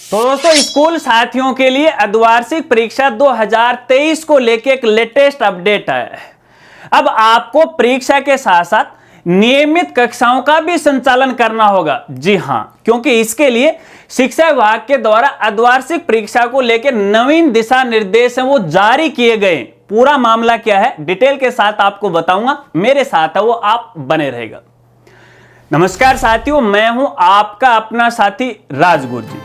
तो दोस्तों स्कूल साथियों के लिए अर्धवार्षिक परीक्षा 2023 को लेकर एक लेटेस्ट अपडेट आया है। अब आपको परीक्षा के साथ साथ नियमित कक्षाओं का भी संचालन करना होगा। जी हां, क्योंकि इसके लिए शिक्षा विभाग के द्वारा अर्धवार्षिक परीक्षा को लेकर नवीन दिशा निर्देश हैं वो जारी किए गए। पूरा मामला क्या है डिटेल के साथ आपको बताऊंगा, मेरे साथ है वो आप बने रहेगा। नमस्कार साथियों, मैं हूं आपका अपना साथी राजगुरु जी।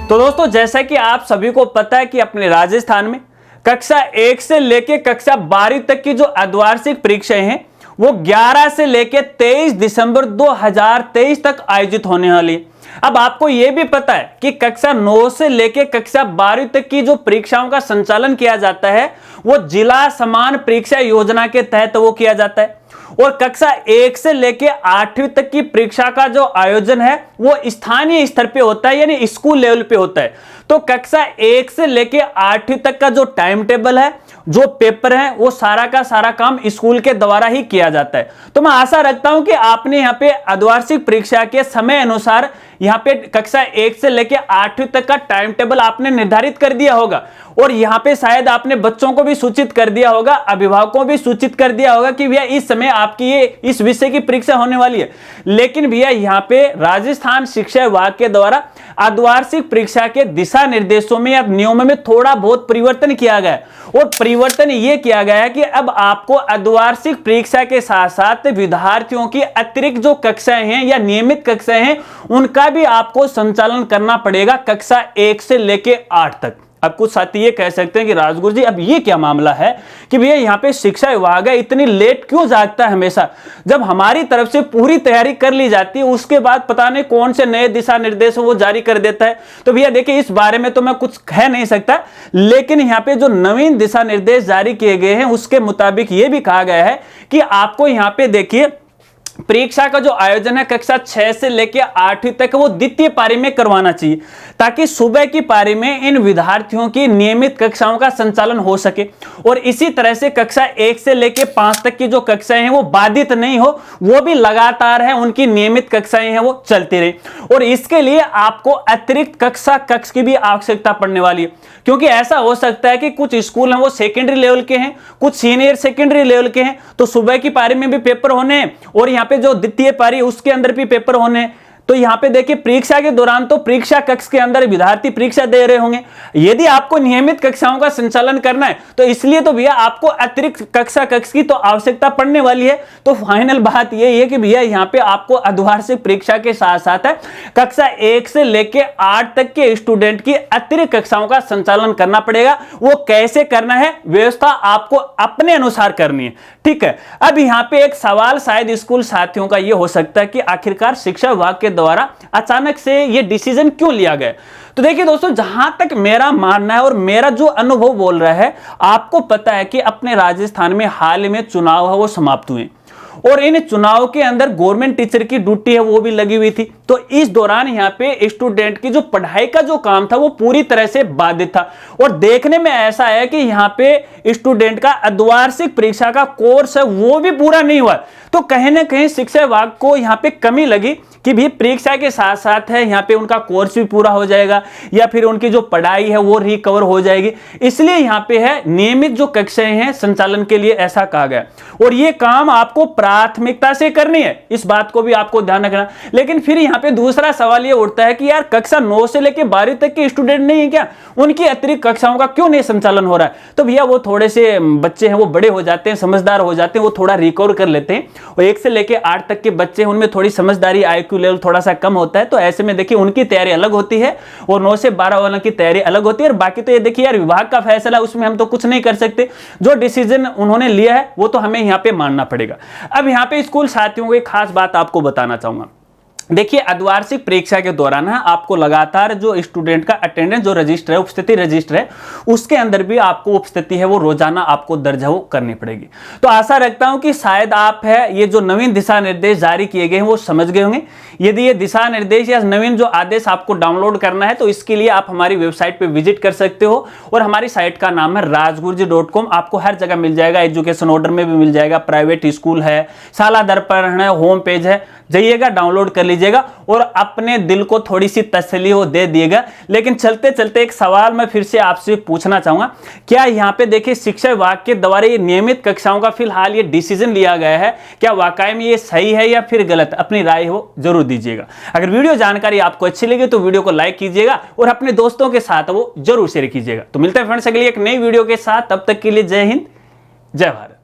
तो दोस्तों जैसा कि आप सभी को पता है कि अपने राजस्थान में कक्षा 1 से लेकर कक्षा 12 तक की जो अर्धवार्षिक परीक्षाएं हैं वो 11 से लेकर 23 दिसंबर 2023 तक आयोजित होने वाली है। अब आपको यह भी पता है कि कक्षा 9 से लेकर कक्षा 12 तक की जो परीक्षाओं का संचालन किया जाता है वो जिला समान परीक्षा योजना के तहत वो किया जाता है, और कक्षा 1 से लेकर 8वीं तक की परीक्षा का जो आयोजन है वो स्थानीय स्तर पे होता है, यानी स्कूल लेवल पे होता है। तो कक्षा 1 से लेकर 8वीं तक का जो टाइम टेबल है, जो पेपर है, वो सारा का सारा काम स्कूल के द्वारा ही किया जाता है। तो मैं आशा रखता हूं कि आपने यहाँ पे अर्धवार्षिक परीक्षा के समय अनुसार यहाँ पे कक्षा 1 से लेकर 8वीं तक का टाइम टेबल आपने निर्धारित कर दिया होगा, और यहाँ पे शायद आपने बच्चों को भी सूचित कर दिया होगा, अभिभावकों को भी सूचित कर दिया होगा कि भैया इस समय आपकी ये इस विषय की परीक्षा होने वाली है। लेकिन भैया यहाँ पे राजस्थान शिक्षा विभाग के द्वारा अर्धवार्षिक परीक्षा के दिशा निर्देशों में या नियमों में थोड़ा बहुत परिवर्तन किया गया है, और परिवर्तन ये किया गया है कि अब आपको अर्धवार्षिक परीक्षा के साथ साथ विद्यार्थियों की अतिरिक्त जो कक्षाएं हैं या नियमित कक्षाएं हैं उनका भी आपको संचालन करना पड़ेगा कक्षा 1 से लेकर 8 तक। अब कुछ साथी ये कह सकते हैं कि राजगुरु जी अब ये क्या मामला है कि भैया यहाँ पे शिक्षा विभाग है इतनी लेट क्यों जागता है हमेशा, जब हमारी तरफ से पूरी तैयारी कर ली जाती है उसके बाद पता नहीं कौन से नए दिशा निर्देश वो जारी कर देता है। तो भैया देखिए इस बारे में तो मैं कुछ कह नहीं सकता, लेकिन यहाँ पे जो नवीन दिशा निर्देश जारी किए गए हैं उसके मुताबिक ये भी कहा गया है कि आपको यहाँ पे देखिए परीक्षा का जो आयोजन है कक्षा 6 से लेकर 8वीं तक वो द्वितीय पारी में करवाना चाहिए, ताकि सुबह की पारी में इन विद्यार्थियों की नियमित कक्षाओं का संचालन हो सके, और इसी तरह से कक्षा 1 से लेकर 5 तक की जो कक्षाएं हैं वो बाधित नहीं हो, वो भी लगातार है उनकी नियमित कक्षाएं हैं वो चलती रही। और इसके लिए आपको अतिरिक्त कक्ष की भी आवश्यकता पड़ने वाली है, क्योंकि ऐसा हो सकता है कि कुछ स्कूल हैं वो सेकेंडरी लेवल के हैं, कुछ सीनियर सेकेंडरी लेवल के हैं, तो सुबह की पारी में भी पेपर होने हैं और यहाँ पे जो द्वितीय पारी उसके अंदर भी पेपर होने। तो यहां पे देखिए परीक्षा के दौरान तो परीक्षा कक्ष के अंदर विद्यार्थी परीक्षा दे रहे होंगे। यदि आपको नियमित कक्षाओं का संचालन करना है तो इसलिए तो भैया आपको अतिरिक्त कक्ष की तो आवश्यकता पड़ने वाली है। तो फाइनल बात यही है कि भैया यहां पे आपको अर्धवार्षिक परीक्षा के साथ साथ है कक्षा 1 से लेकर 8 तक के स्टूडेंट की अतिरिक्त कक्षाओं का संचालन करना पड़ेगा। वो कैसे करना है, व्यवस्था आपको अपने अनुसार करनी है, ठीक है। अब यहां पे एक सवाल शायद स्कूल साथियों का यह हो सकता है कि आखिरकार शिक्षा विभाग के द्वारा अचानक से ये डिसीजन क्यों लिया गया। तो देखिए दोस्तों, जहां तक मेरा मानना है और मेरा जो अनुभव बोल रहा है, आपको पता है कि अपने राजस्थान में हाल में चुनाव है वो समाप्त हुए, और इन चुनाव के अंदर गवर्नमेंट टीचर की ड्यूटी है वो भी लगी हुई थी। तो इस दौरान यहाँ पे स्टूडेंट की जो पढ़ाई का जो काम था वो पूरी तरह से बाधित था, और देखने में ऐसा है कि यहाँ पे स्टूडेंट का अर्धवार्षिक परीक्षा का कोर्स है वो भी पूरा नहीं हुआ। तो कहीं ना कहीं शिक्षा विभाग को यहाँ पे कमी लगी कि भी परीक्षा के साथ साथ है यहाँ पे उनका कोर्स भी पूरा हो जाएगा, या फिर उनकी जो पढ़ाई है वो रिकवर हो जाएगी, इसलिए यहाँ पे है नियमित जो कक्षाएं हैं संचालन के लिए ऐसा कहा गया। और ये काम आपको प्राथमिकता से करनी है, इस बात को भी आपको ध्यान रखना। लेकिन फिर यहाँ पे दूसरा सवाल ये उठता है कि यार कक्षा 9 से लेकर 12 तक के स्टूडेंट नहीं है क्या, उनकी अतिरिक्त कक्षाओं का क्यों नहीं संचालन हो रहा है। तो भैया वो थोड़े से बच्चे हैं वो बड़े हो जाते हैं, समझदार हो जाते हैं, वो थोड़ा रिकवर कर लेते हैं, और 1 से लेकर 8 तक के बच्चे हैं उनमें थोड़ी समझदारी IQ लेवल थोड़ा सा कम होता है। तो ऐसे में देखिए उनकी तैयारी अलग होती है और 9 से 12 वालों की तैयारी अलग होती है। और बाकी तो ये देखिए यार विभाग का फैसला, उसमें हम तो कुछ नहीं कर सकते, जो डिसीजन उन्होंने लिया है वो तो हमें यहाँ पे मानना पड़ेगा। अब यहाँ पे स्कूल साथियों को एक खास बात आपको बताना चाहूंगा। देखिए अर्धवार्षिक परीक्षा के दौरान है आपको लगातार जो स्टूडेंट का अटेंडेंस जो रजिस्टर है, उपस्थिति रजिस्टर है, उसके अंदर भी आपको उपस्थिति है वो रोजाना आपको दर्ज है वो करनी पड़ेगी। तो आशा रखता हूं कि शायद आप है ये जो नवीन दिशा निर्देश जारी किए गए हैं वो समझ गए होंगे। यदि ये दिशा निर्देश या नवीन जो आदेश आपको डाउनलोड करना है तो इसके लिए आप हमारी वेबसाइट पे विजिट कर सकते हो, और हमारी साइट का नाम है rajguruji.com। आपको हर जगह मिल जाएगा, एजुकेशन ऑर्डर में भी मिल जाएगा, प्राइवेट स्कूल है, शाला दर्पण है, होम पेज है, जाइएगा डाउनलोड कर लीजिए। लीजिएगा और अपने दिल को थोड़ी सी तसल्ली हो दे दिएगा। लेकिन चलते चलते एक सवाल मैं फिर से आपसे पूछना चाहूंगा, क्या यहाँ पे देखिए शिक्षा विभाग के द्वारा ये नियमित कक्षाओं का फिलहाल ये डिसीजन लिया गया है, क्या वाकई में ये सही है या फिर गलत? अपनी राय हो जरूर दीजिएगा। अगर वीडियो जानकारी आपको अच्छी लगी तो वीडियो को लाइक कीजिएगा और अपने दोस्तों के साथ वो जरूर शेयर कीजिएगा। तो मिलते हैं फ्रेंड्स अगली एक नई वीडियो के साथ, तब तक के लिए जय हिंद, जय भारत।